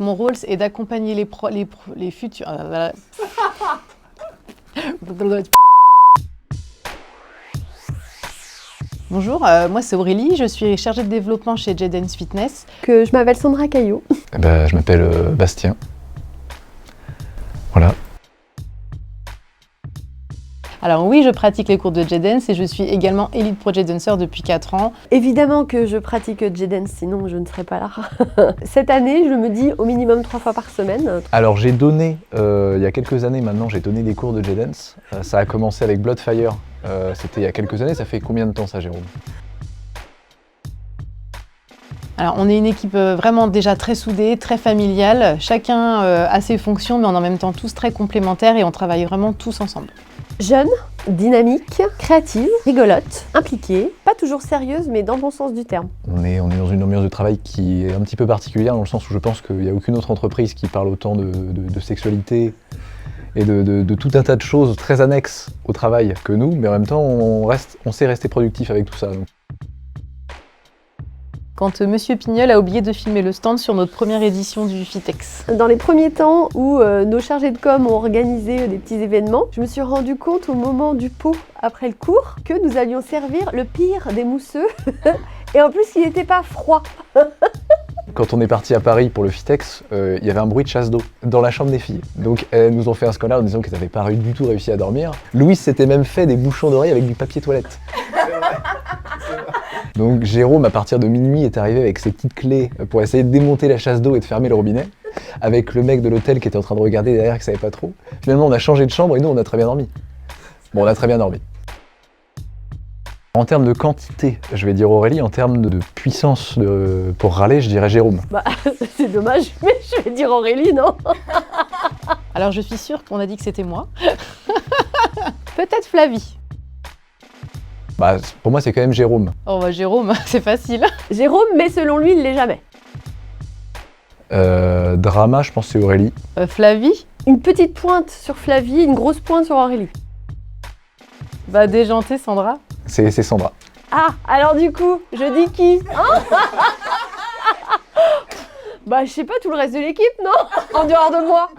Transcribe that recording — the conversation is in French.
Mon rôle est d'accompagner les futurs... Bonjour, moi c'est Aurélie, je suis chargée de développement chez Jedens Fitness. Je m'appelle Sandra Caillot. Je m'appelle Bastien. Voilà. Alors oui, je pratique les cours de Jedens et je suis également Elite Pro Jedenser depuis 4 ans. Évidemment que je pratique Jedens, sinon je ne serais pas là. Cette année, je me dis au minimum 3 fois par semaine. Alors j'ai donné, il y a quelques années maintenant, j'ai donné des cours de Jedens. Ça a commencé avec Bloodfire, c'était il y a quelques années. Ça fait combien de temps ça, Jérôme? Alors on est une équipe vraiment déjà très soudée, très familiale. Chacun a ses fonctions, mais en même temps tous très complémentaires et on travaille vraiment tous ensemble. Jeune, dynamique, créative, rigolote, impliquée, pas toujours sérieuse, mais dans le bon sens du terme. On est dans une ambiance de travail qui est un petit peu particulière, dans le sens où je pense qu'il n'y a aucune autre entreprise qui parle autant de sexualité et de tout un tas de choses très annexes au travail que nous, mais en même temps on sait rester productif avec tout ça. Donc. Quand Monsieur Pignol a oublié de filmer le stand sur notre première édition du Fitex. Dans les premiers temps où nos chargés de com ont organisé des petits événements, je me suis rendu compte au moment du pot après le cours que nous allions servir le pire des mousseux et en plus il n'était pas froid. Quand on est parti à Paris pour le Fitex, il y avait un bruit de chasse d'eau dans la chambre des filles. Donc elles nous ont fait un scandale en disant qu'elles n'avaient pas du tout réussi à dormir. Louis s'était même fait des bouchons d'oreilles avec du papier toilette. Donc Jérôme, à partir de minuit, est arrivé avec ses petites clés pour essayer de démonter la chasse d'eau et de fermer le robinet, avec le mec de l'hôtel qui était en train de regarder derrière, qui savait pas trop. Finalement, on a changé de chambre et nous, on a très bien dormi. Bon, on a très bien dormi. En termes de quantité, je vais dire Aurélie. En termes de puissance pour râler, je dirais Jérôme. Bah, c'est dommage, mais je vais dire Aurélie, non? Alors je suis sûre qu'on a dit que c'était moi. Peut-être Flavie. Bah, pour moi, c'est quand même Jérôme. Oh bah Jérôme, c'est facile. Jérôme, mais selon lui, il l'est jamais. Drama, je pense que c'est Aurélie. Flavie. Une petite pointe sur Flavie, une grosse pointe sur Aurélie. Bah déjanté Sandra. C'est Sandra. Ah, alors du coup, je dis qui? Bah je sais pas, tout le reste de l'équipe, non? En dehors de moi.